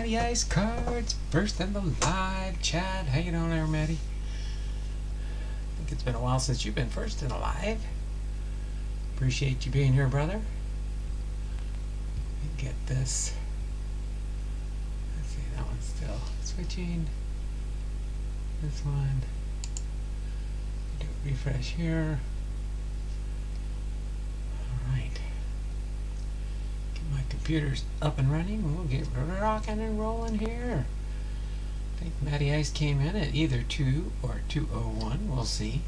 Matty Ice Cards, first in the live chat. How you doing there, Matty? I think it's been a while since you've been first in the live. Appreciate you being here, brother. Let me get this. Let's see, that one's still switching. This one. Do a refresh here. Alright. Get my computers up and running. We'll get rocking and rolling here. I think Matty Ice came in at either 2 or 2:01. We'll see.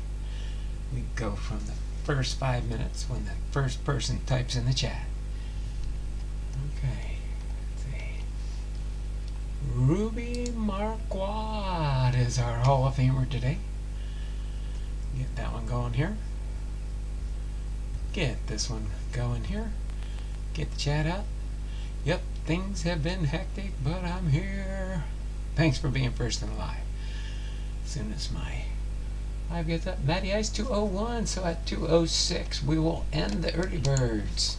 We go from the first 5 minutes when the first person types in the chat. Okay. Let's see. Rube Marquad is our Hall of Famer today. Get that one going here. Get this one going here. Get the chat out. Yep, things have been hectic, but I'm here. Thanks for being first in the live. As soon as my live gets up, Matty Ice 2:01, so at 2:06 we will end the early birds.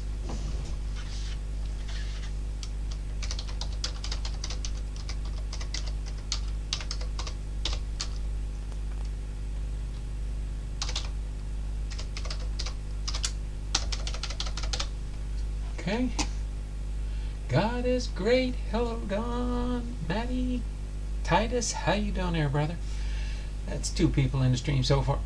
Okay. God is great. Hello, Don, Matty, Titus. How you doing there, brother? That's 2 people in the stream so far.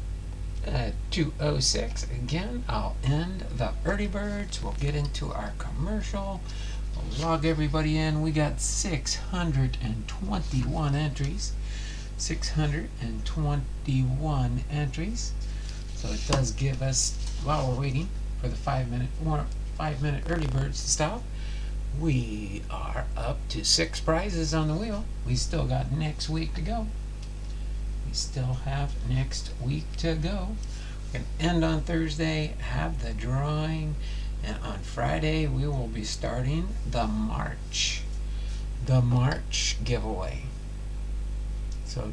2:06. Again, I'll end the early birds. We'll get into our commercial. We'll log everybody in. We got 621 entries. 621 entries. So it does give us, while we're waiting for the 5-minute early birds to stop, we are up to 6 prizes on the wheel. We still got next week to go. We still have next week to go. We're going to end on Thursday, have the drawing, and on Friday we will be starting the March giveaway. So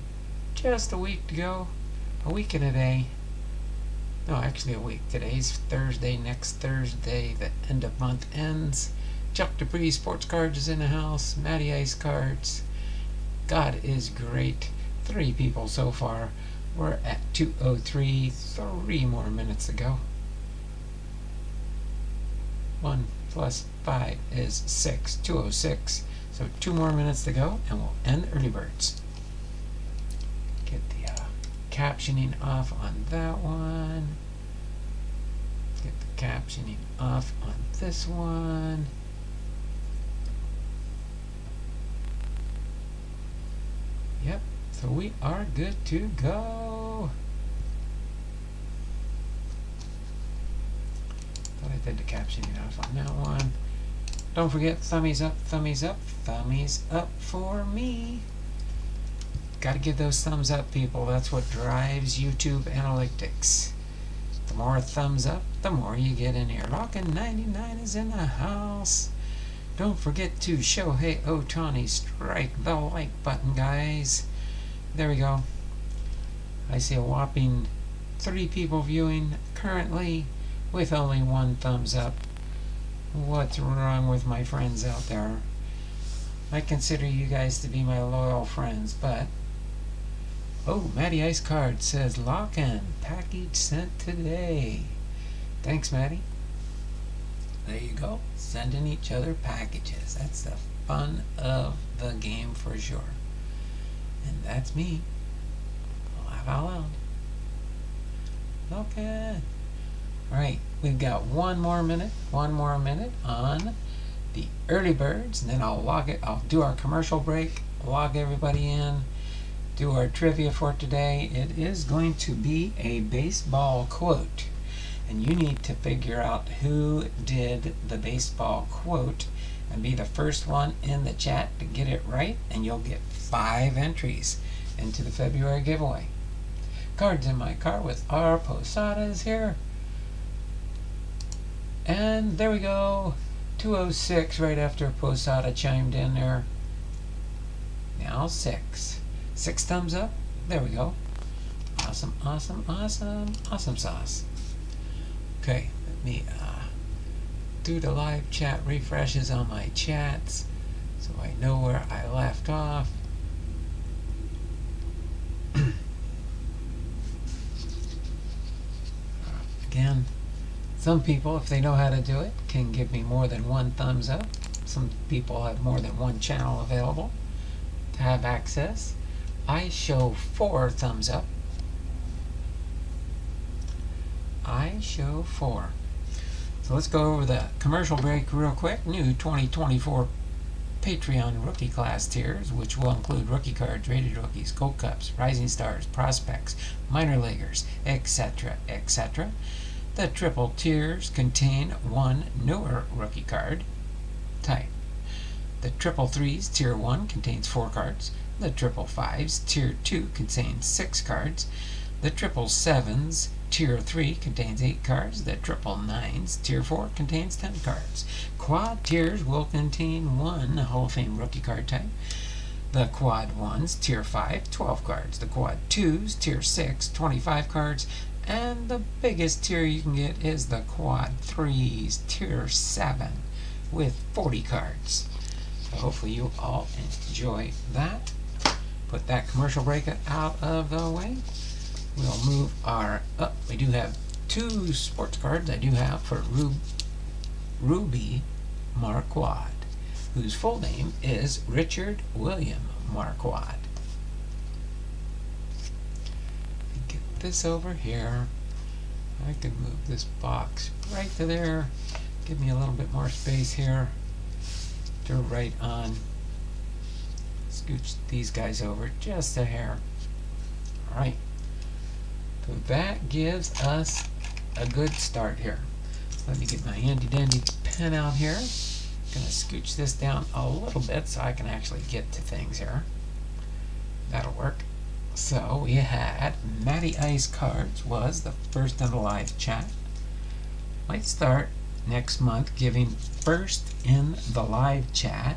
just a week to go, a week and a day. No, actually a week. Today's Thursday, next Thursday, the end of month ends. Chuck Dupree Sports Cards is in the house. Matty Ice Cards. God is great. 3 people so far. We're at 2:03. 3 more minutes to go. 1 plus 5 is 6. 2:06. So 2 more minutes to go, and we'll end early birds. Get the captioning off on that one. Get the captioning off on this one. Yep, so we are good to go. Thought I did the captioning off on that one. Don't forget, thummies up, thummies up, thummies up for me. Gotta give those thumbs up, people. That's what drives YouTube analytics. The more thumbs up, the more you get in here. Rockin' 99 is in the house. Don't forget to Shohei Ohtani. Strike the like button, guys. There we go. I see a whopping 3 people viewing currently with only 1 thumbs up. What's wrong with my friends out there? I consider you guys to be my loyal friends, but oh, Matty Ice Card says lock-in package sent today. Thanks, Matty. There you go. Sending each other packages. That's the fun of the game for sure. And that's me. Laugh out loud. Lock-in. Alright, we've got 1 more minute. 1 more minute on the early birds, and then I'll log it. I'll do our commercial break, log everybody in, do our trivia for today. It is going to be a baseball quote, and you need to figure out who did the baseball quote and be the first one in the chat to get it right, and you'll get 5 entries into the February giveaway. Cards in my car with our posadas here, and there we go. 2:06, right after Posada chimed in there. Now 6 thumbs up. There we go. Awesome, awesome, awesome, awesome sauce. Okay, let me do the live chat refreshes on my chats. So so I know where I left off. Again, some people, if they know how to do it, can give me more than one thumbs up. Some people have more than one channel available to have access. I show 4 thumbs up. I show 4. So let's go over the commercial break real quick. New 2024 Patreon rookie class tiers, which will include rookie cards, rated rookies, gold cups, rising stars, prospects, minor leaguers, etc., etc. The triple tiers contain 1 newer rookie card type. The triple threes tier 1 contains 4 cards. The triple fives tier 2 contains 6 cards. The triple sevens tier 3 contains 8 cards. The triple nines tier 4 contains 10 cards. Quad tiers will contain 1 Hall of Fame rookie card type. The quad 1s tier 5, 12 cards. The quad 2s tier 6, 25 cards. And the biggest tier you can get is the quad 3s tier 7 with 40 cards. So hopefully you all enjoy that. Put that commercial break out of the way. We'll move our up. We do have 2 sports cards I do have for Rube Marquad, whose full name is Richard William Marquad. Get this over here. I could move this box right to there. Give me a little bit more space here to write on. Scooch these guys over just a hair. Alright. So that gives us a good start here. Let me get my handy dandy pen out here. I'm going to scooch this down a little bit so I can actually get to things here. That'll work. So we had Matty Ice Cards was the first in the live chat. Might start next month giving first in the live chat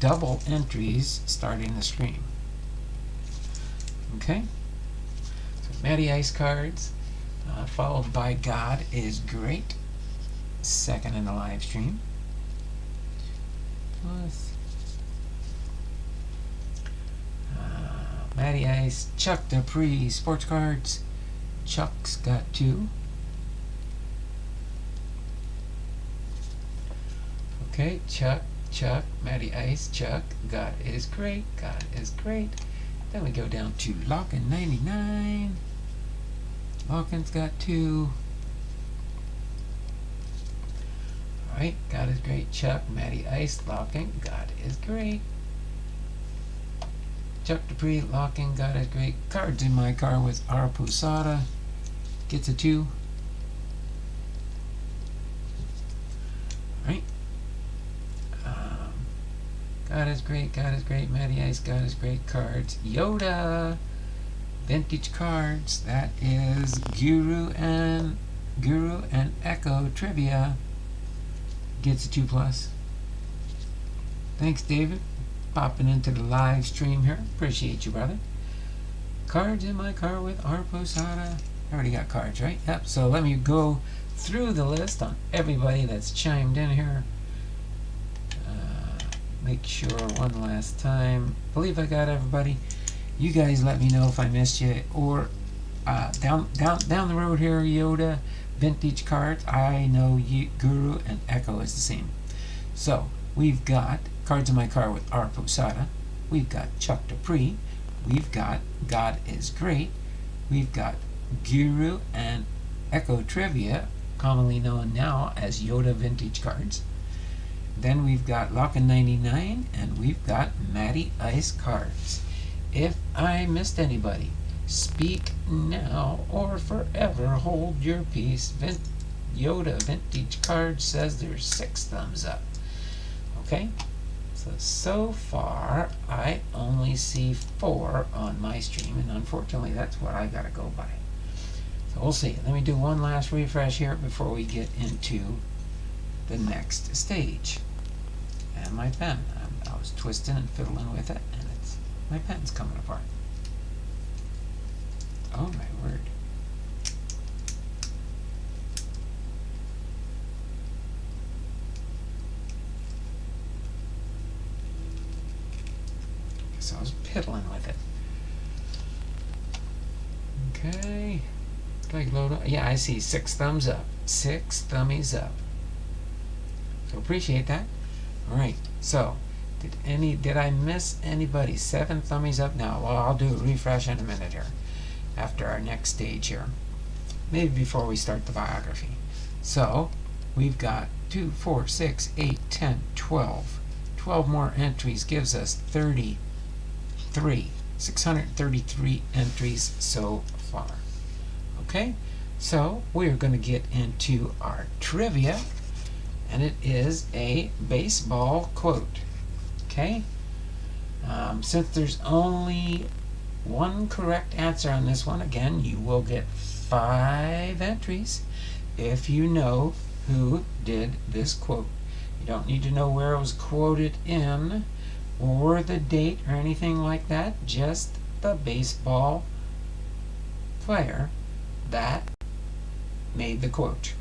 double entries starting the stream. Okay, so Matty Ice Cards, followed by God is Great, second in the live stream. Plus, Matty Ice, Chuck Dupree, Sports Cards. Chuck's got 2. Okay, Chuck, Matty Ice, Chuck, God is Great, God is Great. Then we go down to Lockin 99. Lockin's got 2. Alright, God is Great, Chuck, Matty Ice, Lockin, God is Great. Chuck Dupree, Lockin, God is Great. Cards in My Car with R. Posada gets a 2. Alright. God is Great, Matty Ice, God is Great. Cards, Yoda, Vintage Cards, that is Guru and Echo Trivia gets a 2+. Thanks, David, popping into the live stream here. Appreciate you, brother. Cards in My Car with R. Posada. I already got cards, right? Yep. So let me go through the list on everybody that's chimed in here. Make sure one last time. Believe I got everybody. You guys let me know if I missed you. Or down the road here, Yoda, Vintage Cards. I know Guru and Echo is the same. So we've got Cards in My Car with R. Posada. We've got Chuck Dupree. We've got God is Great. We've got Guru and Echo Trivia, commonly known now as Yoda Vintage Cards. Then we've got Lockin 99, and we've got Matty Ice Cards. If I missed anybody, speak now or forever hold your peace. Yoda Vintage Cards says there's 6 thumbs up. Okay, so far I only see 4 on my stream, and unfortunately that's what I gotta go by. So we'll see. Let me do one last refresh here before we get into the next stage. And my pen, I was twisting and fiddling with it, and my pen's coming apart. Oh my word. so I was piddling with it. Okay. Like load up. Yeah, I see 6 thumbs up. 6 thummies up. So appreciate that. Alright, so did I miss anybody? 7 thummies up now. Well, I'll do a refresh in a minute here. After our next stage here. Maybe before we start the biography. So we've got 2, 4, 6, 8, 10, 12. 12 more entries gives us 33. 633 entries so far. Okay, so we're going to get into our trivia, and it is a baseball quote. Okay, since there's only one correct answer on this one, again, you will get 5 entries if you know who did this quote. You don't need to know where it was quoted in or the date or anything like that, just the baseball player that made the quote.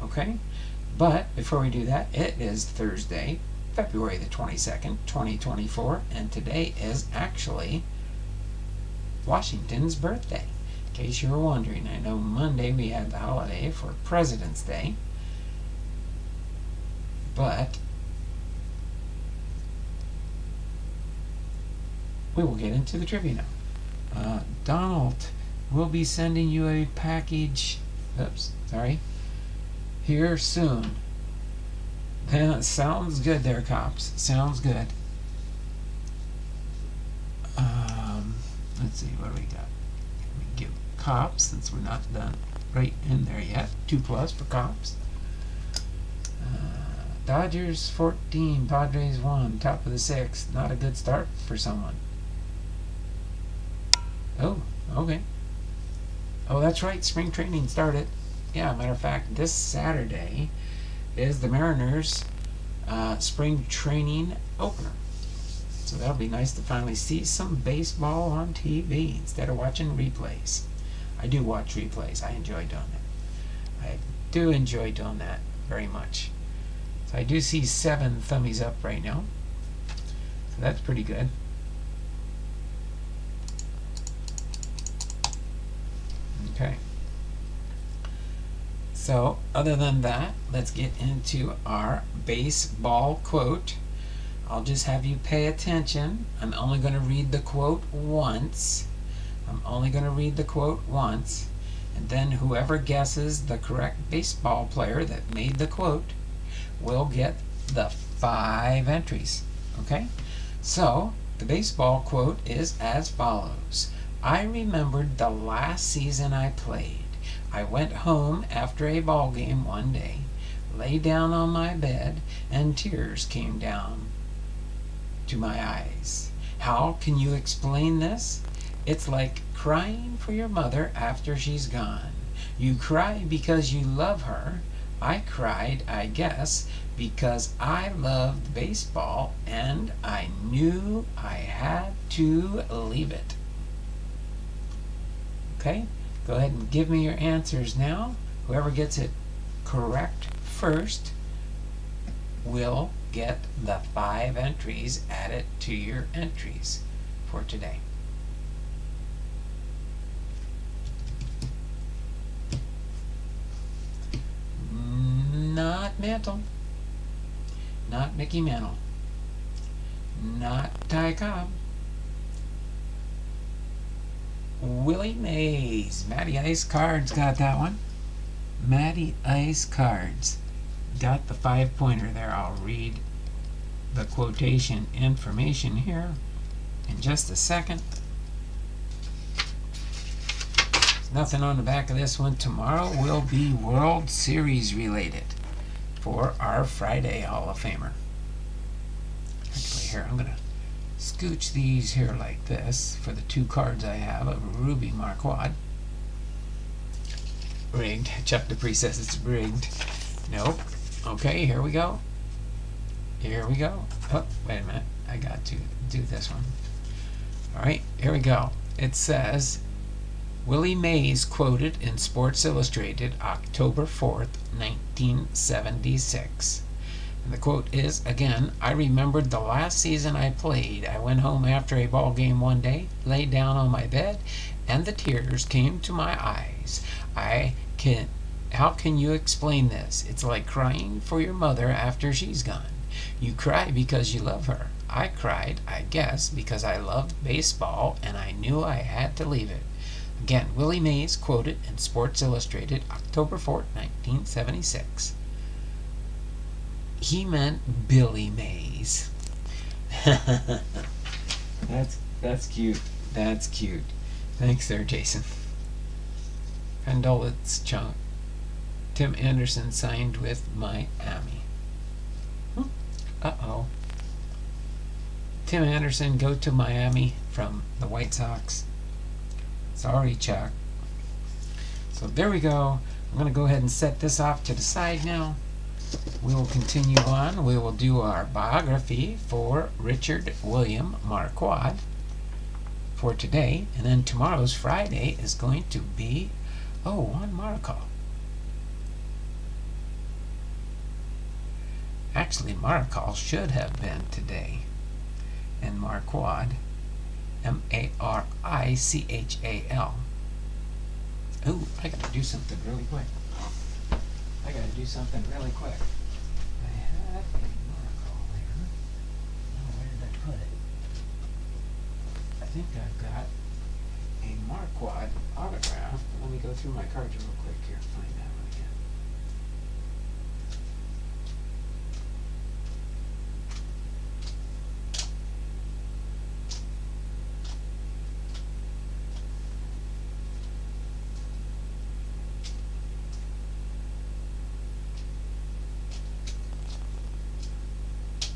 Okay? But before we do that, it is Thursday, February the 22nd, 2024, and today is actually Washington's birthday. In case you were wondering, I know Monday we had the holiday for President's Day, but we will get into the trivia now. Donald will be sending you a package. Oops, sorry. Here soon. Sounds good there, cops. Sounds good. Let's see, what do we got? We give cops, since we're not done right in there yet. 2+ for cops. Dodgers 14, Padres 1, top of the 6th. Not a good start for someone. Oh, okay. Oh, that's right. Spring training started. Yeah, matter of fact, this Saturday is the Mariners' spring training opener. So that'll be nice to finally see some baseball on TV instead of watching replays. I do watch replays. I enjoy doing it. I do enjoy doing that very much. So I do see 7 thummies up right now. So that's pretty good. Okay. So, other than that, let's get into our baseball quote. I'll just have you pay attention. I'm only going to read the quote once. And then whoever guesses the correct baseball player that made the quote will get the 5 entries. Okay? So, the baseball quote is as follows. I remembered the last season I played. I went home after a ball game one day, lay down on my bed, and tears came down to my eyes. How can you explain this? It's like crying for your mother after she's gone. You cry because you love her. I cried, I guess, because I loved baseball and I knew I had to leave it. Okay, go ahead and give me your answers now. Whoever gets it correct first will get the 5 entries added to your entries for today. Not Mantle. Not Mickey Mantle. Not Ty Cobb. Willie Mays. Matty Ice Cards got that one. Matty Ice Cards got the 5-pointer there. I'll read the quotation information here in just a second. There's nothing on the back of this one. Tomorrow will be World Series related for our Friday Hall of Famer. Actually, here, I'm going to scooch these here like this for the 2 cards I have of Rube Marquad. Rigged. Chuck Dupree says it's rigged. Nope. Okay, here we go. Here we go. Oh, wait a minute. I got to do this one. Alright, here we go. It says, Willie Mays quoted in Sports Illustrated, October 4th, 1976. And the quote is, again, I remembered the last season I played. I went home after a ball game one day, laid down on my bed, and the tears came to my eyes. How can you explain this? It's like crying for your mother after she's gone. You cry because you love her. I cried, I guess, because I loved baseball and I knew I had to leave it. Again, Willie Mays quoted in Sports Illustrated, October 4th, 1976. He meant Billy Mays. That's cute. That's cute. Thanks there, Jason. Condolence chunk. Tim Anderson signed with Miami. Uh-oh. Tim Anderson go to Miami from the White Sox. Sorry, Chuck. So there we go. I'm going to go ahead and set this off to the side now. We will continue on. We will do our biography for Richard William Marquad for today. And then tomorrow's Friday is going to be, Juan Marcal. Actually, Marcal should have been today. And Marquad, Marichal. Ooh, I gotta do something really quick. I had a Marcal here. Oh, where did I put it? I think I've got a Marquad autograph. Let me go through my cards real quick here. Find that one again.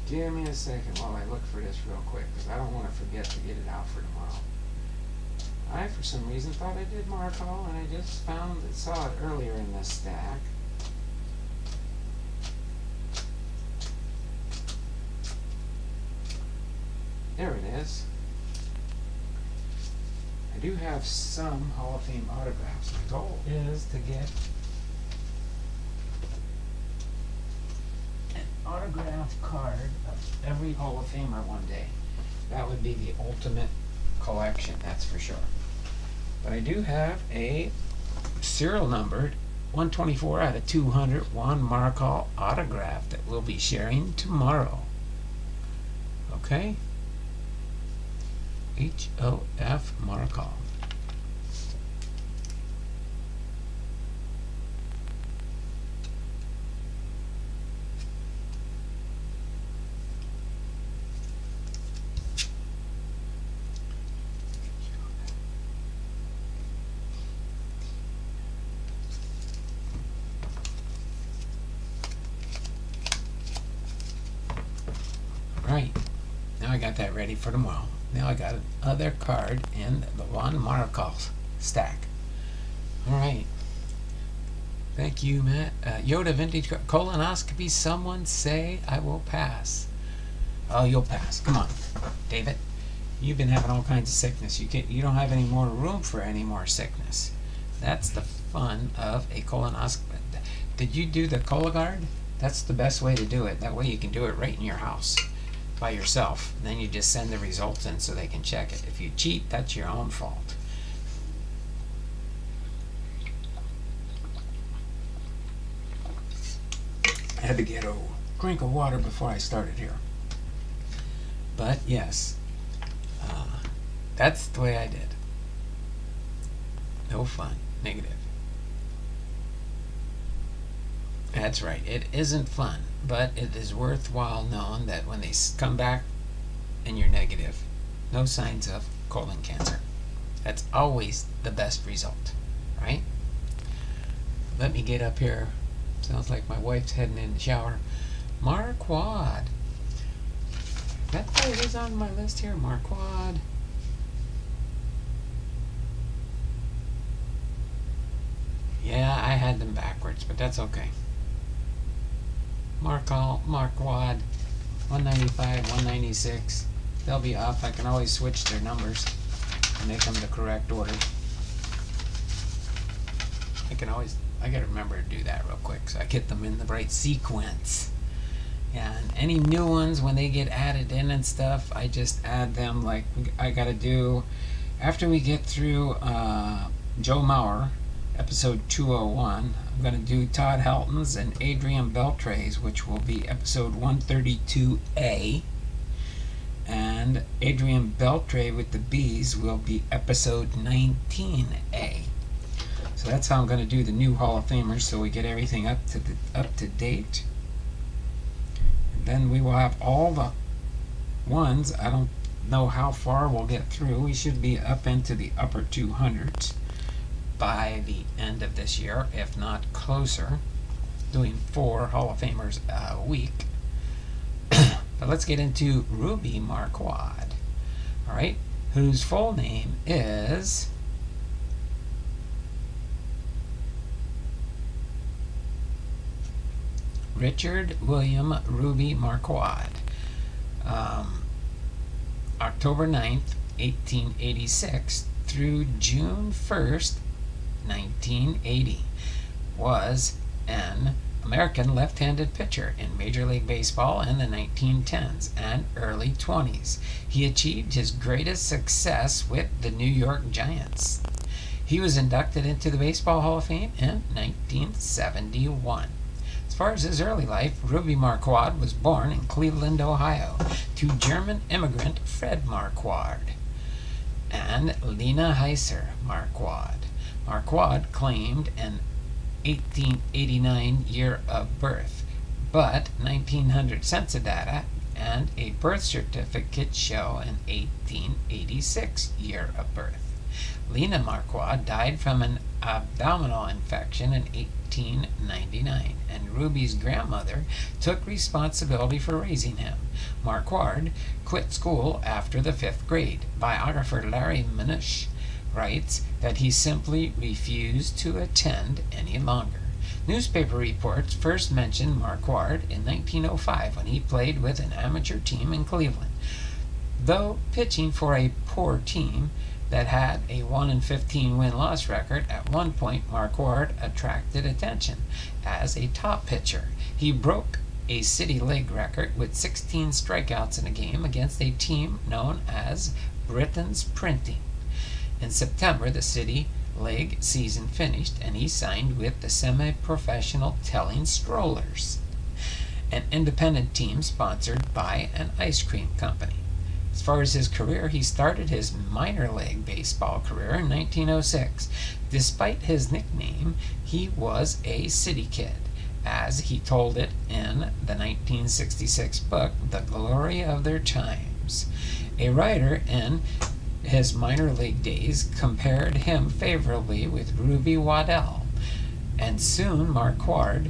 Give me a second while I look for this real quick, because I don't want to forget to get it out for tomorrow. I, for some reason, thought I did Marcal, and I just saw it earlier in this stack. There it is. I do have some Hall of Fame autographs. My goal is to get autograph card of every Hall of Famer one day. That would be the ultimate collection, that's for sure. But I do have a serial numbered 124 out of 200 Juan Marcal autograph that we'll be sharing tomorrow. Okay? HOF Marcal. Right, now I got that ready for tomorrow. Now I got another card in the Juan Marcal stack. Alright. Thank you, Matt. Yoda Vintage Colonoscopy. Someone say I will pass. Oh, you'll pass. Come on, David. You've been having all kinds of sickness. You don't have any more room for any more sickness. That's the fun of a colonoscopy. Did you do the Cologuard? That's the best way to do it. That way you can do it right in your house by yourself. Then you just send the results in so they can check it. If you cheat, that's your own fault. I had to get a drink of water before I started here. But yes, that's the way I did. No fun. Negative. That's right. It isn't fun, but it is worthwhile knowing that when they come back and you're negative, no signs of colon cancer. That's always the best result, right? Let me get up here. Sounds like my wife's heading in the shower. Marquad. That guy is on my list here. Marquad. Yeah, I had them backwards, but that's okay. Marquad, 195, 196. They'll be up. I can always switch their numbers and make them the correct order. I gotta remember to do that real quick so I get them in the right sequence. And any new ones, when they get added in and stuff, I just add them like I gotta do after we get through Joe Mauer, episode 201. I'm gonna do Todd Helton's and Adrian Beltre's, which will be episode 132A. And Adrian Beltre with the B's will be episode 19A. So that's how I'm going to do the new Hall of Famers, so we get everything up to date. And then we will have all the ones. I don't know how far we'll get through. We should be up into the upper 200s by the end of this year, if not closer. Doing 4 Hall of Famers a week. But let's get into Rube Marquad, all right, whose full name is Richard William Rube Marquad. October 9th, 1886 through June 1st, 1980, was an American left-handed pitcher in Major League Baseball in the 1910s and early 20s. He achieved his greatest success with the New York Giants. He was inducted into the Baseball Hall of Fame in 1971. As far as his early life, Rube Marquad was born in Cleveland, Ohio, to German immigrant Fred Marquard and Lena Heiser Marquad. Marquad claimed an 1889 year of birth, but 1900 census data and a birth certificate show an 1886 year of birth. Lena Marquad died from an abdominal infection in 1899, and Ruby's grandmother took responsibility for raising him. Marquard quit school after the 5th grade. Biographer Larry Minush writes that he simply refused to attend any longer. Newspaper reports first mentioned Marquard in 1905 when he played with an amateur team in Cleveland. Though pitching for a poor team that had a 1-15 win-loss record, at one point Marquard attracted attention as a top pitcher. He broke a city league record with 16 strikeouts in a game against a team known as Britain's Printing. In September, the City League season finished, and he signed with the semi-professional Telling Strollers, an independent team sponsored by an ice cream company. As far as his career, he started his minor league baseball career in 1906. Despite his nickname, he was a city kid, as he told it in the 1966 book, The Glory of Their Times. A writer in his minor league days compared him favorably with Ruby Waddell, and soon Marquard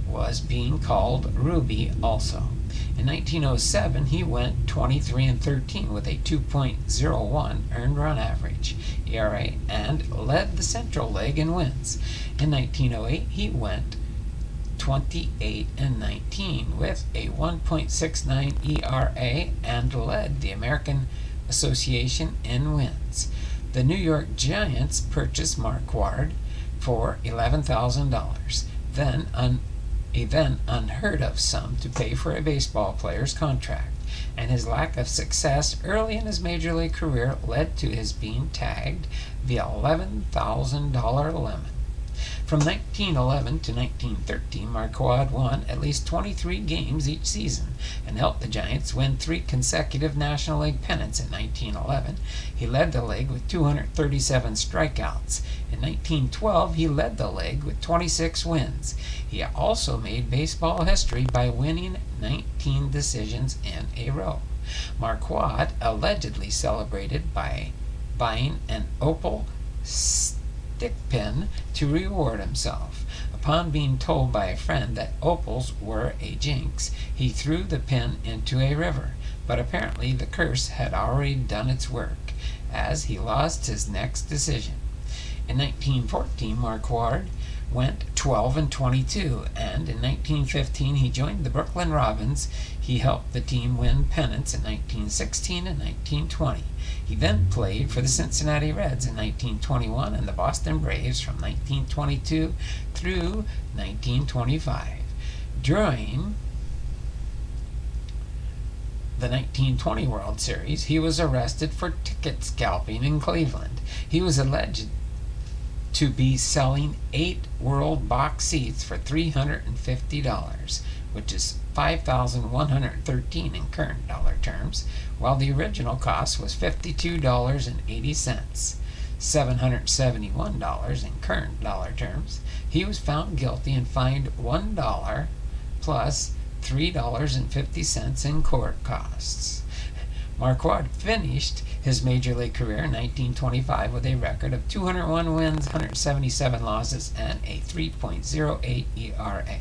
was being called Ruby also. In 1907, he went 23-13 with a 2.01 earned run average ERA and led the Central League in wins. In 1908, he went 28-19 with a 1.69 ERA and led the American Association in wins. The New York Giants purchased Marquard for $11,000, a then unheard of sum to pay for a baseball player's contract, and his lack of success early in his major league career led to his being tagged the $11,000 lemon. From 1911 to 1913, Marquard won at least 23 games each season and helped the Giants win 3 consecutive National League pennants in 1911. He led the league with 237 strikeouts. In 1912, he led the league with 26 wins. He also made baseball history by winning 19 decisions in a row. Marquard allegedly celebrated by buying an opal stick pin to reward himself. Upon being told by a friend that opals were a jinx, he threw the pin into a river, but apparently the curse had already done its work, as he lost his next decision. In 1914, Marquard went 12-22, and in 1915 he joined the Brooklyn Robins. He helped the team win pennants in 1916 and 1920. He then played for the Cincinnati Reds in 1921 and the Boston Braves from 1922 through 1925. During the 1920 World Series, he was arrested for ticket scalping in Cleveland. He was alleged to be selling 8 World box seats for $350, which is $5,113 in current dollar terms, while the original cost was $52.80, $771 in current dollar terms. He was found guilty and fined $1 plus $3.50 in court costs. Marquard finished his major league career in 1925 with a record of 201 wins, 177 losses, and a 3.08 ERA.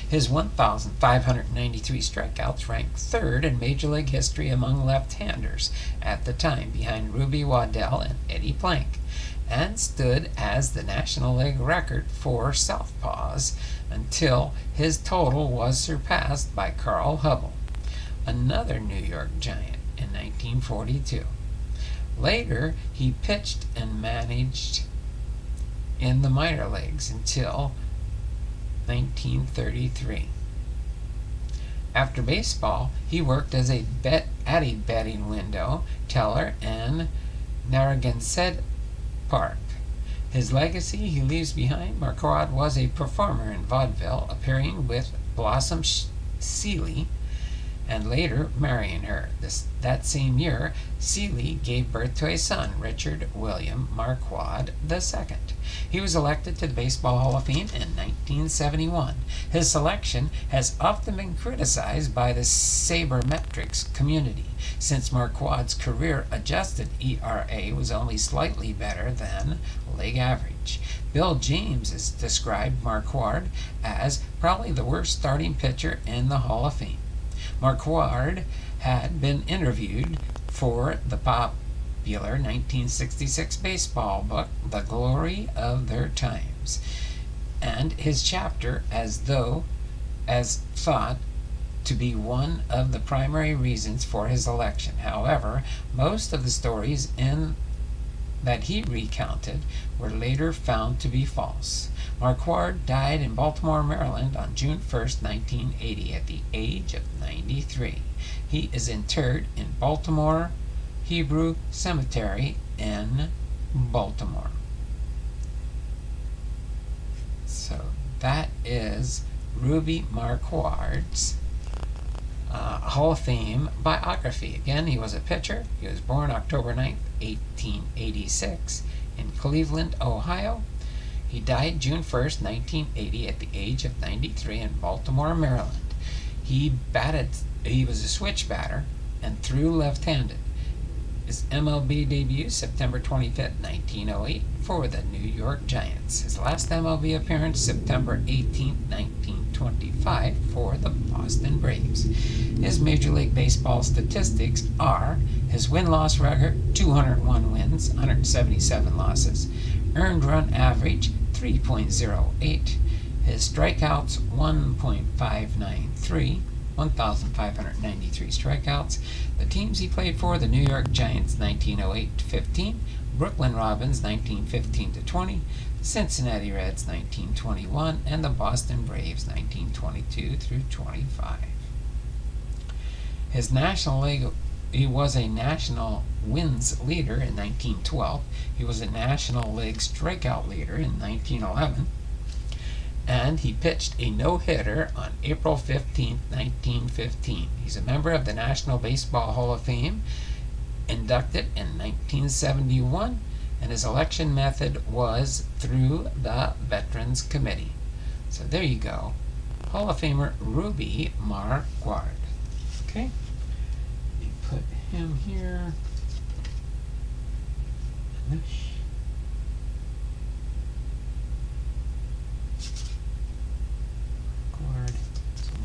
His 1,593 strikeouts ranked third in Major League history among left-handers at the time, behind Rube Waddell and Eddie Plank, and stood as the National League record for southpaws until his total was surpassed by Carl Hubble, another New York Giant, in 1942. Later, he pitched and managed in the minor leagues until 1933. After baseball, he worked as a betting window teller in Narragansett Park. His legacy he leaves behind: Marquard was a performer in vaudeville, appearing with Blossom Seeley and later marrying her. That same year, Seeley gave birth to a son, Richard William Marquad II. He was elected to the Baseball Hall of Fame in 1971. His selection has often been criticized by the sabermetrics community, since Marquard's career-adjusted ERA was only slightly better than league average. Bill James has described Marquard as probably the worst starting pitcher in the Hall of Fame. Marquard had been interviewed for the popular 1966 baseball book, The Glory of Their Times, and his chapter as thought to be one of the primary reasons for his election. However, most of the stories that he recounted were later found to be false. Marquard died in Baltimore, Maryland on June 1st, 1980, at the age of 93. He is interred in Baltimore Hebrew Cemetery in Baltimore. So that is Rube Marquard's Hall of Fame biography. Again, he was a pitcher. He was born October 9th, 1886 in Cleveland, Ohio. He died June 1st, 1980 at the age of 93 in Baltimore, Maryland. He was a switch batter and threw left-handed. His MLB debut, September 25th, 1908, for the New York Giants. His last MLB appearance, September 18th, 1925, for the Boston Braves. His Major League Baseball statistics are: his win-loss record, 201 wins, 177 losses. Earned run average, 3.08. His strikeouts, 1.593. 1,593 strikeouts. The teams he played for: the New York Giants 1908-15, Brooklyn Robins 1915-20, the Cincinnati Reds 1921, and the Boston Braves 1922-25. His National League, he was a national wins leader in 1912. He was a National League strikeout leader in 1911. And he pitched a no-hitter on April 15, 1915. He's a member of the National Baseball Hall of Fame, inducted in 1971, and his election method was through the Veterans Committee. So there you go. Hall of Famer Rube Marquard. Okay? You put him here.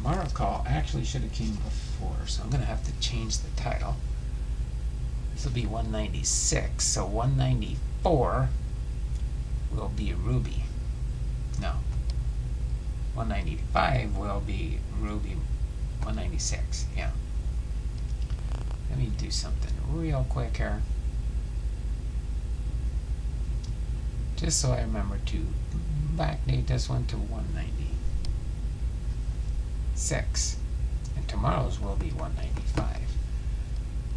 Marquard actually should have came before, so I'm going to have to change the title. This will be 196, so 194 will be Ruby. No. 195 will be Ruby. 196, yeah. Let me do something real quick here, just so I remember to backdate this one to 196, and tomorrow's will be 195.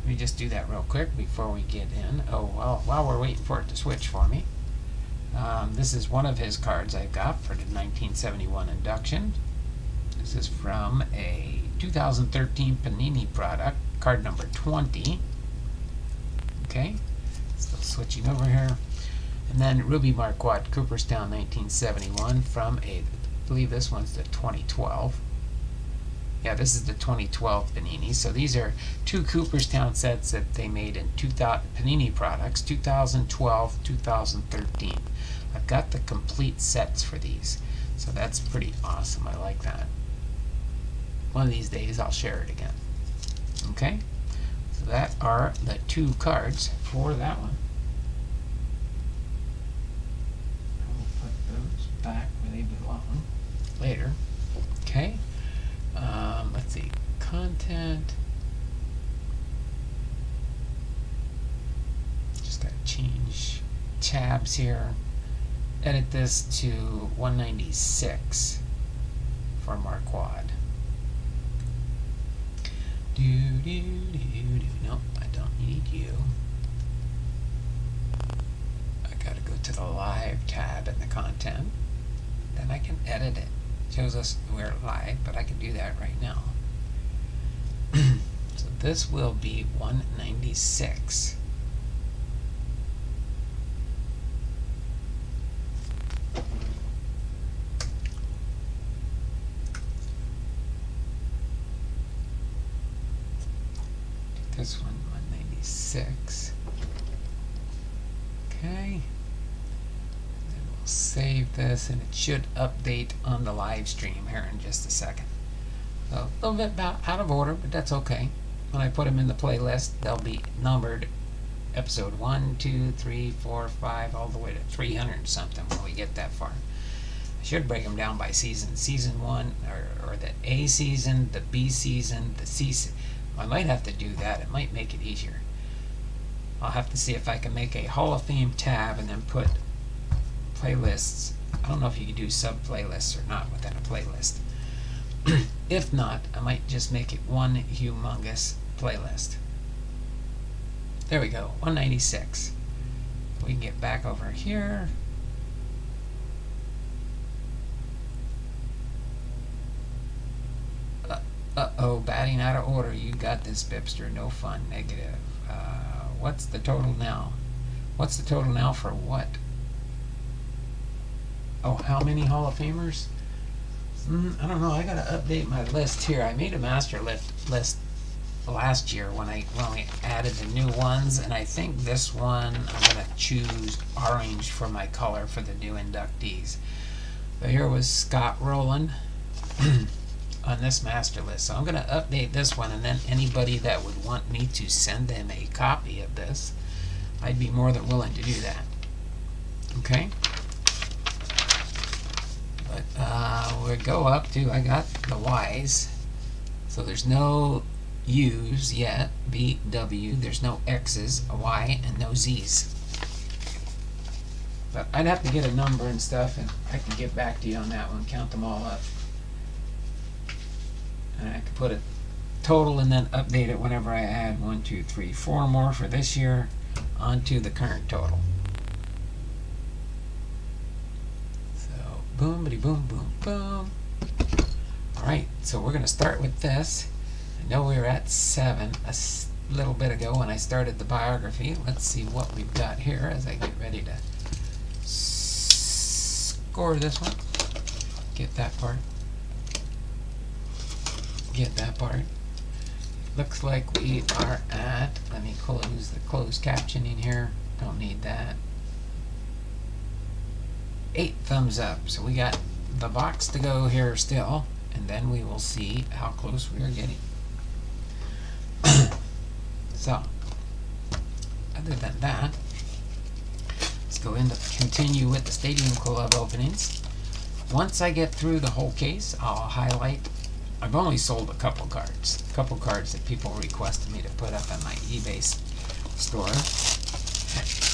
Let me just do that real quick before we get in. Oh, well, while we're waiting for it to switch for me. This is one of his cards I've got for the 1971 induction. This is from a 2013 Panini product, card number 20. Okay, still switching over here. And then Rube Marquad, Cooperstown 1971 from a, I believe this one's the 2012. Yeah, this is the 2012 Panini. So these are two Cooperstown sets that they made in Panini products, 2012, 2013. I've got the complete sets for these. So that's pretty awesome. I like that. One of these days I'll share it again. Okay? So that are the two cards for that one. I'll put those back where they belong later. Okay? Let's see, content. Just gotta change tabs here. Edit this to 196 for Marquad. Nope, I don't need you. I gotta go to the live tab in the content. Then I can edit it. Shows us we're live, but I can do that right now. So this will be 196. This one, 196. Okay. Save this, and it should update on the live stream here in just a second. So a little bit out of order, but that's okay. When I put them in the playlist, they'll be numbered episode 1, 2, 3, 4, 5, all the way to 300 and something when we get that far. I should break them down by season. Season 1, or the A season, the B season, the C season. I might have to do that. It might make it easier. I'll have to see if I can make a Hall of Fame tab and then put playlists. I don't know if you can do sub-playlists or not within a playlist. If not, I might just make it one humongous playlist. There we go, 196. We can get back over here. Uh-oh, batting out of order. You got this, Bipster. No fun. Negative. What's the total now? What's the total now for what? Oh, how many Hall of Famers? I don't know. I gotta update my list here. I made a master list last year when we added the new ones, and I think this one I'm gonna choose orange for my color for the new inductees. So here was Scott Rowland on this master list. So I'm gonna update this one, and then anybody that would want me to send them a copy of this, I'd be more than willing to do that. Okay. We'll go up to, I got the Y's, so there's no U's yet, B, W, there's no X's, a Y, and no Z's. But I'd have to get a number and stuff, and I can get back to you on that one, count them all up. And I can put a total and then update it whenever I add 1, 2, 3, 4 more for this year onto the current total. Boom, boom, boom, boom. Alright, so we're going to start with this. I know we were at 7 a little bit ago when I started the biography. Let's see what we've got here as I get ready to score this one. Get that part. Get that part. Looks like we are at, let me close the closed captioning here. Don't need that. 8 thumbs up. So we got the box to go here still, and then we will see how close we are getting. So, other than that, let's go into continue with the Stadium Club openings. Once I get through the whole case, I'll highlight. I've only sold a couple cards that people requested me to put up on my eBay store.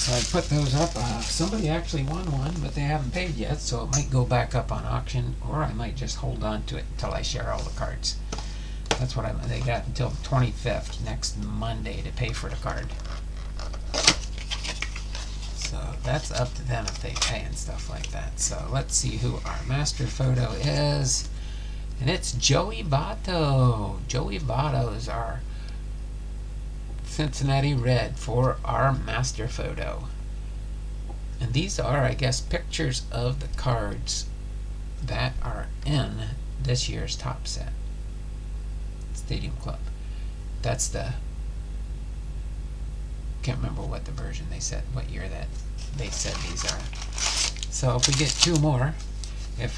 So I put those up. Somebody actually won one, but they haven't paid yet, so it might go back up on auction, or I might just hold on to it until I share all the cards. That's what they got until the 25th, next Monday, to pay for the card. So that's up to them if they pay and stuff like that. So let's see who our master photo is. And it's Joey Votto. Joey Votto is our Cincinnati Red for our master photo. And these are, I guess, pictures of the cards that are in this year's top set. Stadium Club. That's the, can't remember what the version they said, what year that they said these are. So if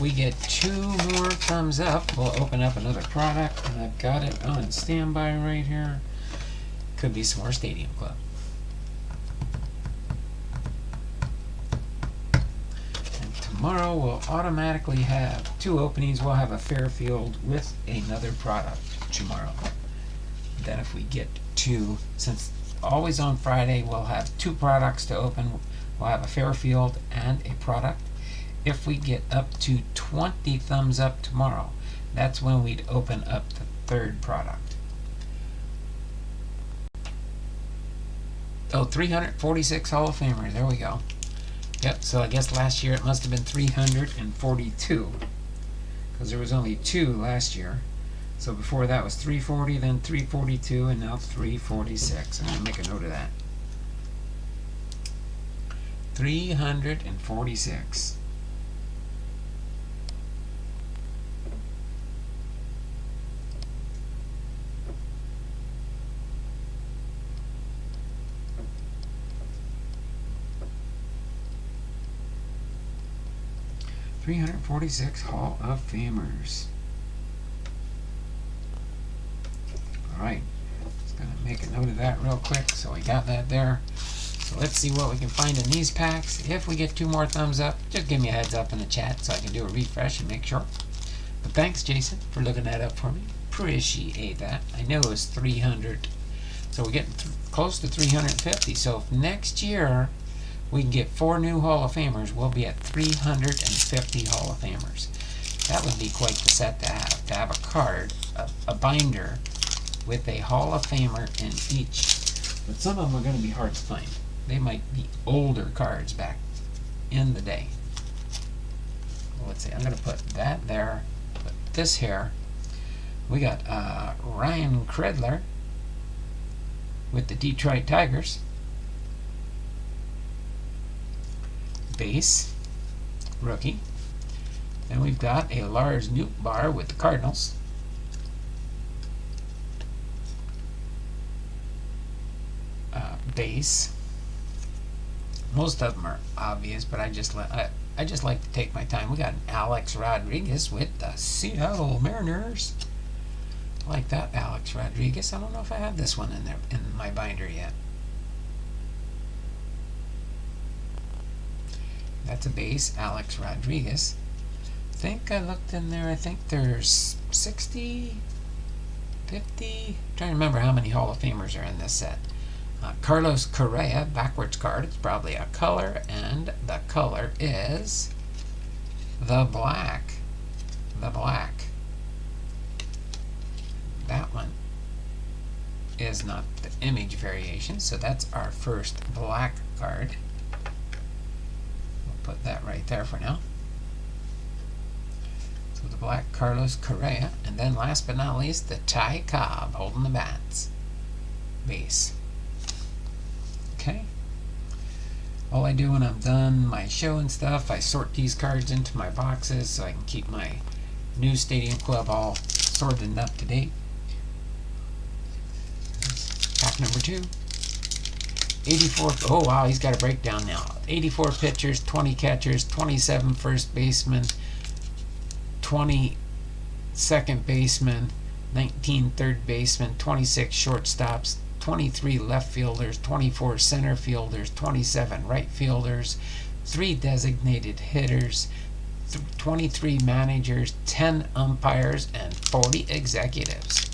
we get two more thumbs up, we'll open up another product, and I've got it on standby right here. Could be some more Stadium Club. And tomorrow we'll automatically have two openings. We'll have a Fairfield with another product tomorrow. Then if we get two, since always on Friday we'll have two products to open. We'll have a Fairfield and a product. If we get up to 20 thumbs up tomorrow, that's when we'd open up the third product. Oh, 346 Hall of Famers. There we go. Yep, so I guess last year it must have been 342, because there was only two last year. So before that was 340, then 342, and now 346. I'm going to make a note of that. 346. Hall of Famers. Alright, just gonna make a note of that real quick, so we got that there. So let's see what we can find in these packs. If we get two more thumbs up, just give me a heads up in the chat so I can do a refresh and make sure. But thanks, Jason, for looking that up for me. Appreciate that. I know it was 300, so we're getting close to 350. So if next year we can get 4 new Hall of Famers, we'll be at 350 Hall of Famers. That would be quite the set to have a card, a binder with a Hall of Famer in each. But some of them are going to be hard to find. They might be older cards back in the day. Well, let's see, I'm going to put that there. Put this here. We got Ryan Credler with the Detroit Tigers. Base, rookie. Then we've got a Lars Nootbaar with the Cardinals. Base. Most of them are obvious, but I just like to take my time. We got an Alex Rodriguez with the Seattle Mariners. I like that Alex Rodriguez. I don't know if I have this one in there in my binder yet. That's a base, Alex Rodriguez. I think I looked in there. I think there's 60, 50. I'm trying to remember how many Hall of Famers are in this set. Carlos Correa, backwards card. It's probably a color, and the color is the black. The black. That one is not the image variation, so that's our first black card. We'll put that right there for now. So the black Carlos Correa, and then last but not least, the Ty Cobb holding the bats. Base. Okay. All I do when I'm done my show and stuff, I sort these cards into my boxes so I can keep my new Stadium Club all sorted and up to date. Pack number 2. 84. Oh wow, he's got a breakdown now. 84 pitchers, 20 catchers, 27 first basemen, 20 second basemen, 19 third basemen, 26 shortstops, 23 left fielders, 24 center fielders, 27 right fielders, 3 designated hitters, 23 managers, 10 umpires, and 40 executives.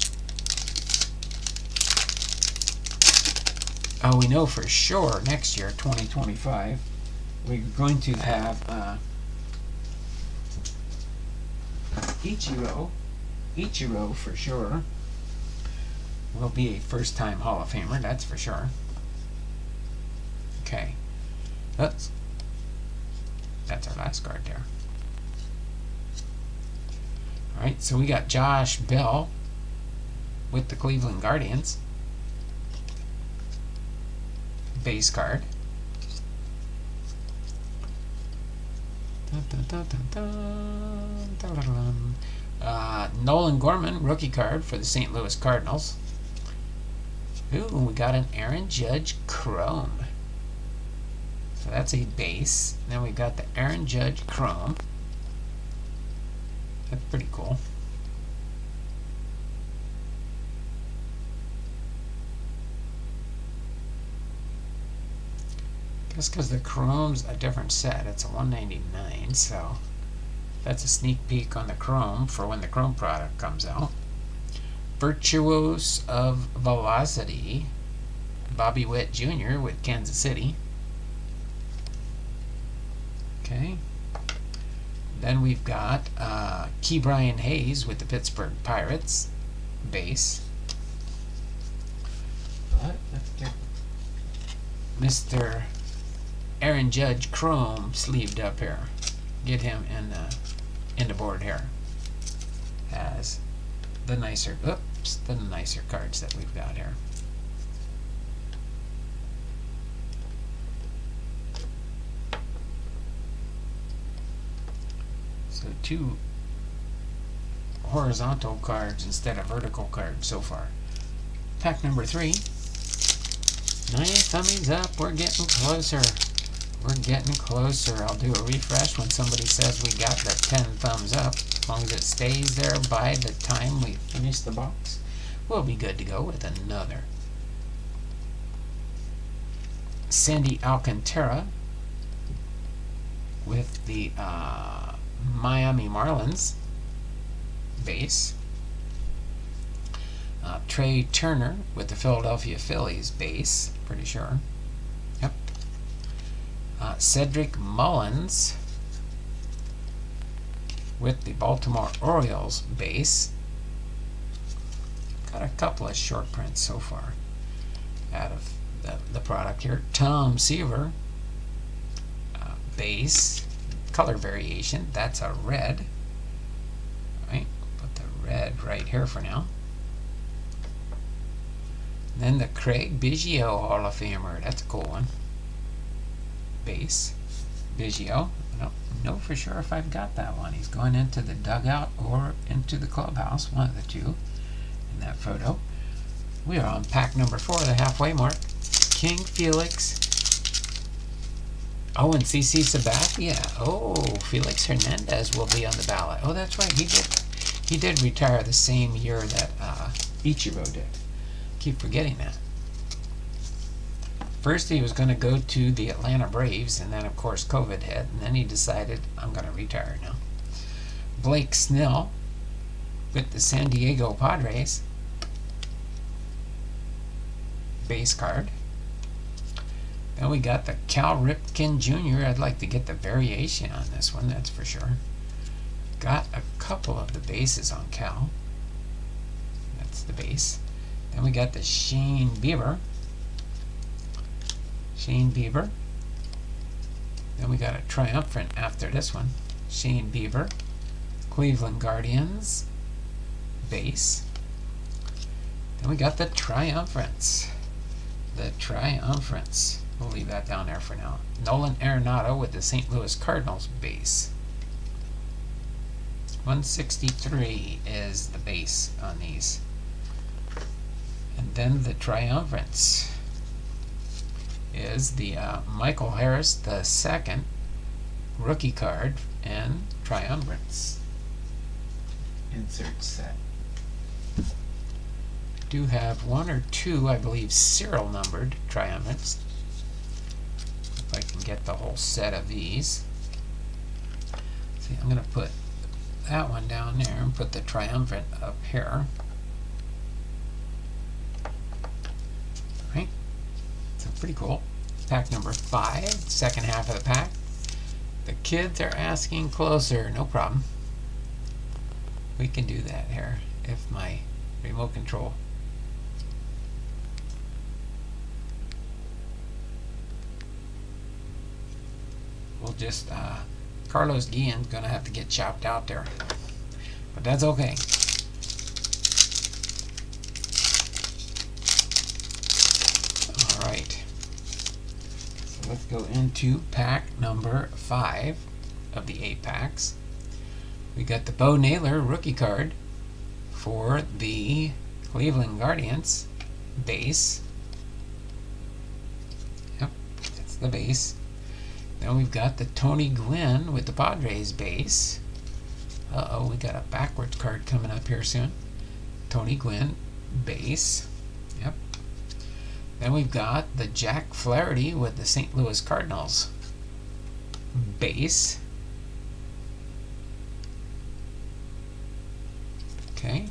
We know for sure next year, 2025, we're going to have Ichiro for sure. will be a first-time Hall of Famer, that's for sure. Okay. That's our last card there. Alright, so we got Josh Bell with the Cleveland Guardians. Base card. Nolan Gorman, rookie card for the St. Louis Cardinals. Ooh, we got an Aaron Judge Chrome. So that's a base. Then we got the Aaron Judge Chrome. That's pretty cool. Just because the Chrome's a different set, it's a 199, so that's a sneak peek on the Chrome for when the Chrome product comes out. Virtuos of Velocity, Bobby Witt Jr. with Kansas City. Okay. Then we've got Key Brian Hayes with the Pittsburgh Pirates, base. But let's get Mr. Aaron Judge Chrome sleeved up here. Get him in the board here as the nicer cards that we've got here. So 2 horizontal cards instead of vertical cards so far. Pack number 3. 9 thummies up. We're getting closer. We're getting closer. I'll do a refresh when somebody says we got the 10 thumbs up. As long as it stays there by the time we finish the box, we'll be good to go with another. Sandy Alcantara with the Miami Marlins base. Trey Turner with the Philadelphia Phillies base, pretty sure. Yep. Cedric Mullins with the Baltimore Orioles base. Got a couple of short prints so far out of the product here. Tom Seaver base. Color variation, that's a red. Right, put the red right here for now. Then the Craig Biggio Hall of Famer, that's a cool one. Base, Biggio. I don't know for sure if I've got that one. He's going into the dugout or into the clubhouse, one of the two in that photo. We are on pack number 4, the halfway mark. King Felix. Oh, and CC Sabathia. Oh, Felix Hernandez will be on the ballot. Oh, that's right. He did retire the same year that Ichiro did. Keep forgetting that. First, he was going to go to the Atlanta Braves, and then, of course, COVID hit, and then he decided, I'm going to retire now. Blake Snell with the San Diego Padres. Base card. Then we got the Cal Ripken Jr. I'd like to get the variation on this one, that's for sure. Got a couple of the bases on Cal. That's the base. Then we got the Shane Bieber. Shane Bieber. Then we got a triumphant after this one. Shane Bieber. Cleveland Guardians. Base. Then we got the triumphants. The triumphants. We'll leave that down there for now. Nolan Arenado with the St. Louis Cardinals base. 163 is the base on these. And then the triumphants is the Michael Harris the second rookie card and triumphants. Insert set. Do have 1 or 2, I believe, serial numbered triumphants. If I can get the whole set of these. See, I'm going to put that one down there and put the triumphant up here. Right? So pretty cool. Pack number 5, second half of the pack. The kids are asking closer. No problem. We can do that here if my remote control just Carlos Guillen's going to have to get chopped out there. But that's okay. Alright. So let's go into pack number 5 of the 8 packs. We got the Bo Naylor rookie card for the Cleveland Guardians base. Yep, that's the base. Then we've got the Tony Gwynn with the Padres base. We got a backwards card coming up here soon. Tony Gwynn base. Yep. Then we've got the Jack Flaherty with the St. Louis Cardinals base. Okay,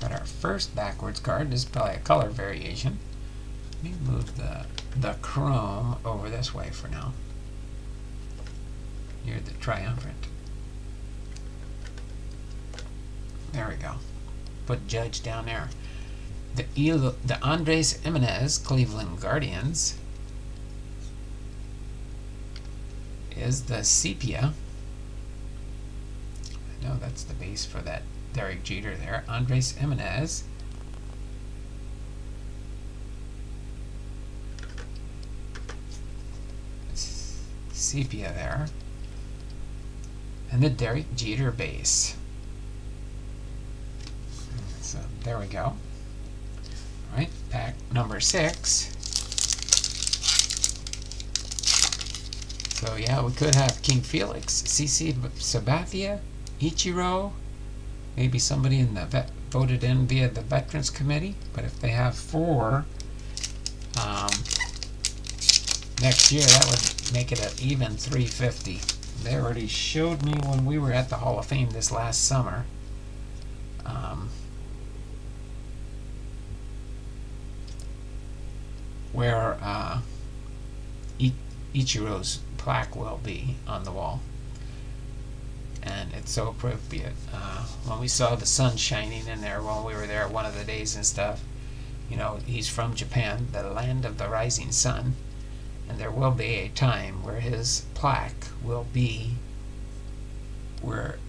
got our first backwards card. This is probably a color variation. Let me move the chrome over this way for now. You're the triumvirate. There we go. Put Judge down there. The Andres Jimenez Cleveland Guardians is the sepia. I know that's the base for that Derek Jeter there. Andres Jimenez. Sepia there. And the Derek Jeter base. So there we go. Alright, pack number 6. So yeah, we could have King Felix, CC Sabathia, Ichiro, maybe somebody in the voted in via the Veterans Committee. But if they have 4 next year, that would make it an even 350. They already showed me when we were at the Hall of Fame this last summer. Where Ichiro's plaque will be on the wall. And it's so appropriate. When we saw the sun shining in there when we were there one of the days and stuff, you know, he's from Japan, the land of the rising sun, and there will be a time where his plaque will be where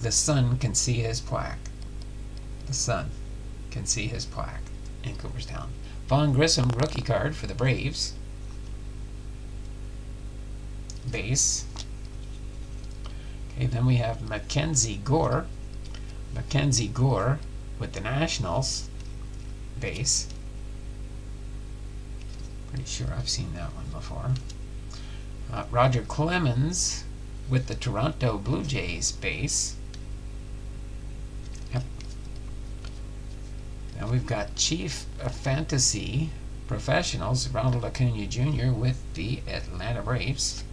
the sun can see his plaque. The sun can see his plaque in Cooperstown. Vaughn Grissom rookie card for the Braves base. Okay, then we have Mackenzie Gore with the Nationals base. Pretty sure I've seen that one before. Roger Clemens with the Toronto Blue Jays base. Yep. Now we've got Chief of Fantasy Professionals, Ronald Acuna Jr. with the Atlanta Braves.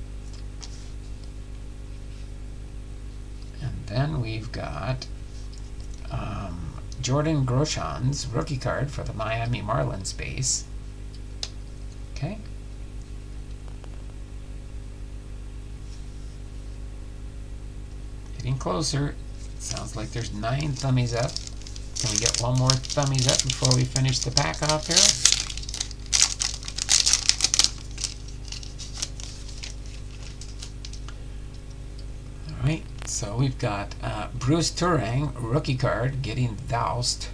And then we've got Jordan Groshans rookie card for the Miami Marlins base. Okay. Getting closer. Sounds like there's 9 thummies up. Can we get one more thummies up before we finish the pack off here? Alright, so we've got Bruce Turang, rookie card, getting doused.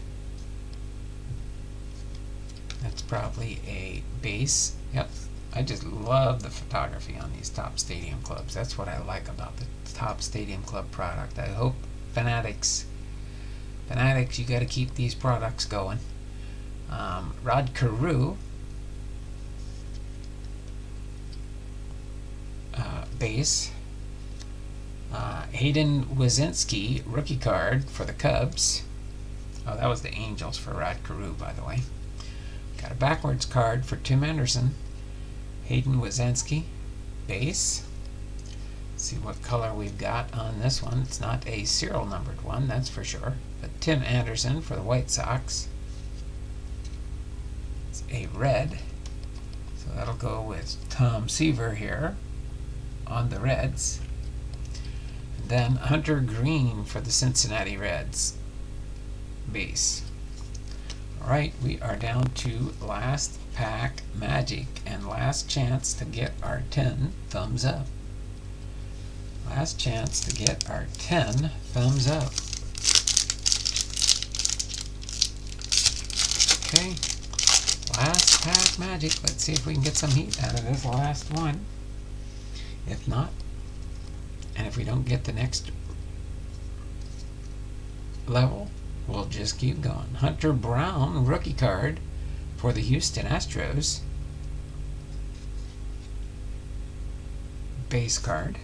That's probably a base. Yep, I just love the photography on these Top Stadium Clubs. That's what I like about the Top Stadium Club product. I hope Fanatics, you got to keep these products going. Rod Carew, base. Hayden Wazinski, rookie card for the Cubs. Oh, that was the Angels for Rod Carew, by the way. Got a backwards card for Tim Anderson. Hayden Wazinski, base. Let's see what color we've got on this one. It's not a serial numbered one, that's for sure. But Tim Anderson for the White Sox. It's a red. So that'll go with Tom Seaver here on the Reds. And then Hunter Green for the Cincinnati Reds, base. Alright, we are down to last pack magic and last chance to get our 10 thumbs up. Last chance to get our 10 thumbs up. Okay, last pack magic. Let's see if we can get some heat out of this last one. If not, and if we don't get the next level, we'll just keep going. Hunter Brown, rookie card for the Houston Astros. Base card.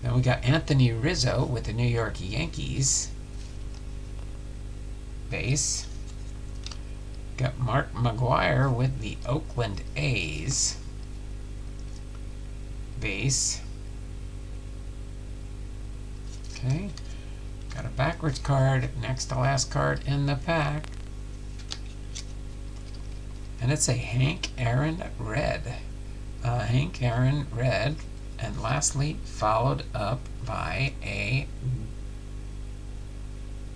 Then we got Anthony Rizzo with the New York Yankees. Base. Got Mark McGwire with the Oakland A's. Base. Okay. Got a backwards card, next to last card in the pack. And it's a Hank Aaron Red. Hank Aaron Red. And lastly, followed up by a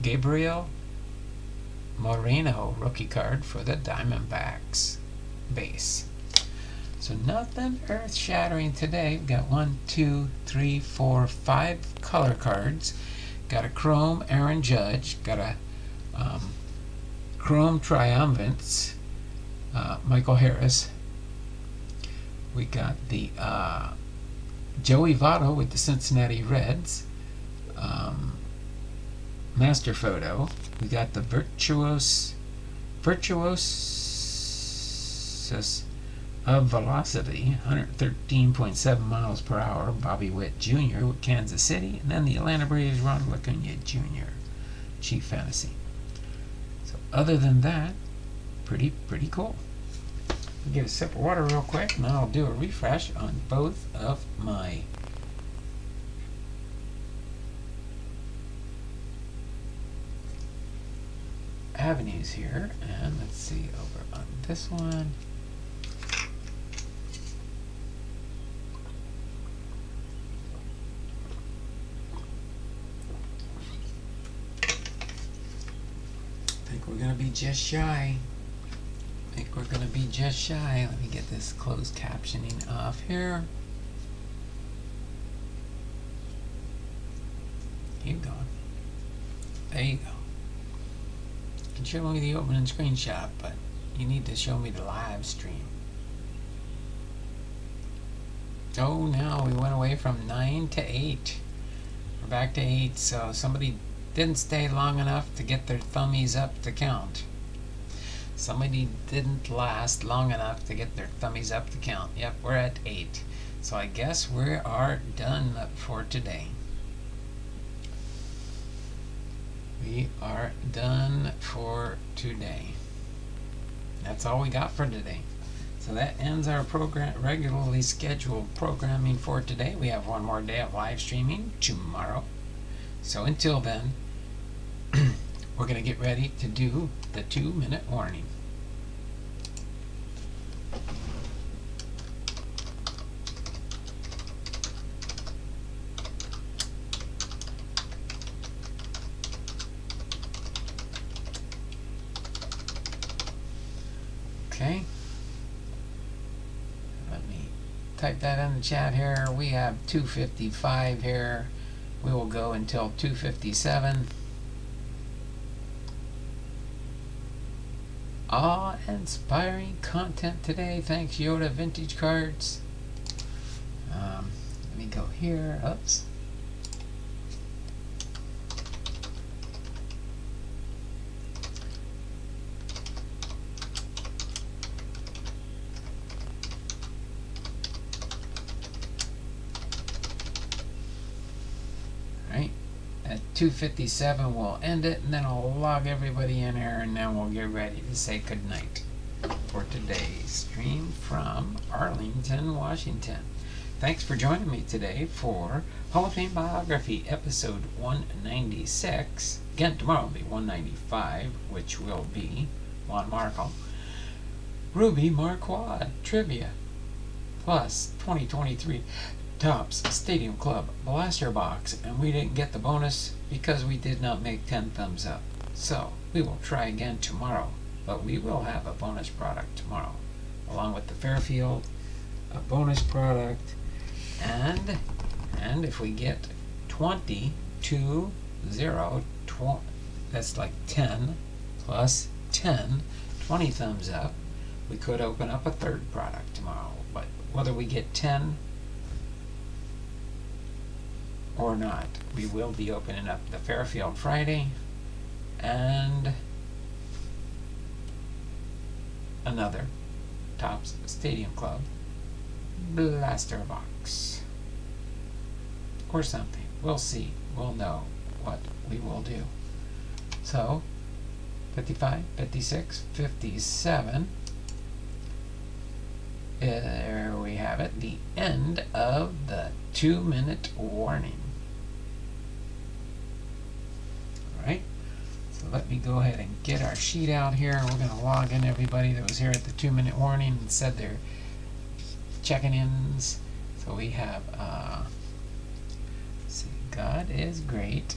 Gabriel Moreno rookie card for the Diamondbacks. Base. So nothing earth-shattering today. We've got 1, 2, 3, 4, 5 color cards. Got a Chrome Aaron Judge. Got a Chrome Triumphants Michael Harris. We got the Joey Votto with the Cincinnati Reds. Master Photo. We got the Virtuosos of Velocity, 113.7 miles per hour, Bobby Witt Jr. with Kansas City, and then the Atlanta Braves, Ronald Acuna Jr., Chief Fantasy. So other than that, pretty cool. I'll get a sip of water real quick, and then I'll do a refresh on both of my avenues here. And let's see over on this one. I think we're going to be just shy. Let me get this closed captioning off here. Keep going. There you go. You can show me the opening screenshot, but you need to show me the live stream. Oh, now we went away from 9 to 8. We're back to 8, so somebody didn't stay long enough to get their thummies up to count. Somebody didn't last long enough to get their thummies up to count. Yep, we're at 8. So I guess we are done for today. We are done for today. That's all we got for today. So that ends our regularly scheduled programming for today. We have one more day of live streaming tomorrow. So until then, we're going to get ready to do the 2-minute warning. Okay. Let me type that in the chat here. We have 2:55 here. We will go until 2:57. Awe-inspiring content today. Thanks, Yoda Vintage Cards. Let me go here. Oops. Right. At 2:57 we'll end it, and then I'll log everybody in here, and then we'll get ready to say goodnight for today's stream from Arlington, Washington. Thanks for joining me today for Hall of Fame Biography episode 196. Again, tomorrow will be 195, which will be Juan Marco. Rube Marquad trivia, plus 2023 Topps Stadium Club Blaster Box, and we didn't get the bonus because we did not make 10 thumbs up. So we will try again tomorrow, but we will have a bonus product tomorrow, along with the Fairfield, a bonus product, And if we get 20, that's like 10 plus 10, 20 thumbs up, we could open up a third product tomorrow. But whether we get 10 or not, we will be opening up the Fairfield Friday and another Topps Stadium Club blaster box or something. We'll see. We'll know what we will do. So 55, 56, 57. There we have it. The end of the 2-minute warning. Alright, so let me go ahead and get our sheet out here. We're going to log in everybody that was here at the 2-minute warning and said their checking-ins. So we have, let's see, God is great.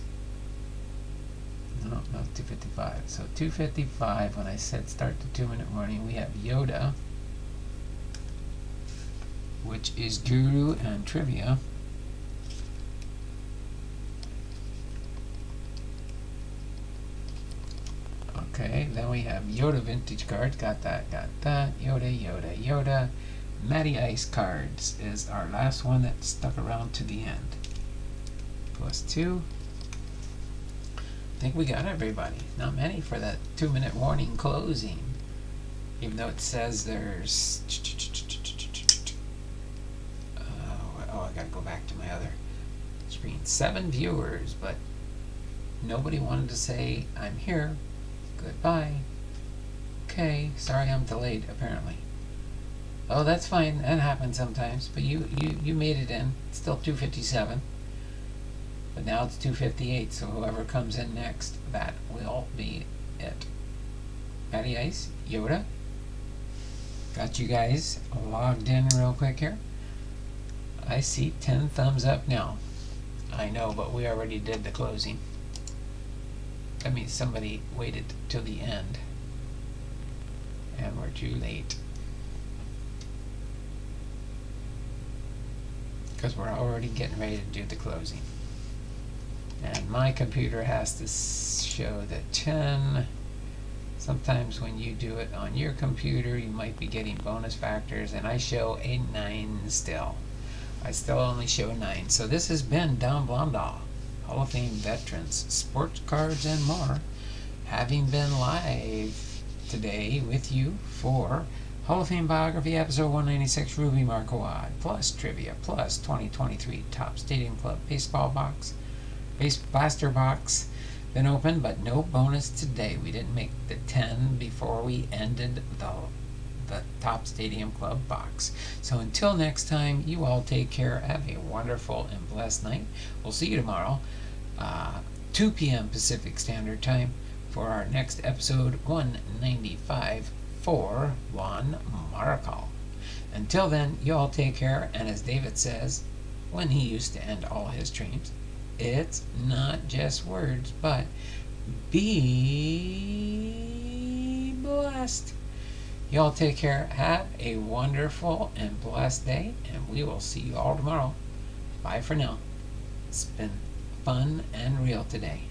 No, not 255. So 255, when I said start the 2-minute warning, we have Yoda, which is Guru and Trivia. Okay, then we have Yoda Vintage Cards. Got that. Yoda. Matty Ice Cards is our last one that stuck around to the end. +2. I think we got everybody. Not many for that 2-minute warning closing. Even though it says there's... I gotta go back to my other screen. 7 viewers, but nobody wanted to say, I'm here. Goodbye. Okay, sorry I'm delayed, apparently. Oh, that's fine. That happens sometimes. But you made it in. It's still 2:57. But now it's 2:58, so whoever comes in next, that will be it. Matty Ice, Yoda. Got you guys logged in real quick here. I see 10 thumbs up now. I know, but we already did the closing. That means somebody waited till the end. And we're too late. Because we're already getting ready to do the closing. And my computer has to show the 10. Sometimes when you do it on your computer, you might be getting bonus factors, and I show a 9 still. I still only show 9. So this has been Don Blondahl, Hall of Fame Veterans, Sports Cards, and more, having been live today with you for Hall of Fame Biography, episode 196, Rube Marquad, plus trivia, plus 2023 Topps Stadium Club baseball box, blaster box, been open, but no bonus today. We didn't make the 10 before we ended the Topps Stadium Club box. So until next time, you all take care. Have a wonderful and blessed night. We'll see you tomorrow, 2 p.m. Pacific Standard Time, for our next episode 195 for Juan Marcal. Until then, you all take care, and as David says when he used to end all his streams, it's not just words, but be blessed. You all take care. Have a wonderful and blessed day, and we will see you all tomorrow. Bye for now. It's been fun and real today.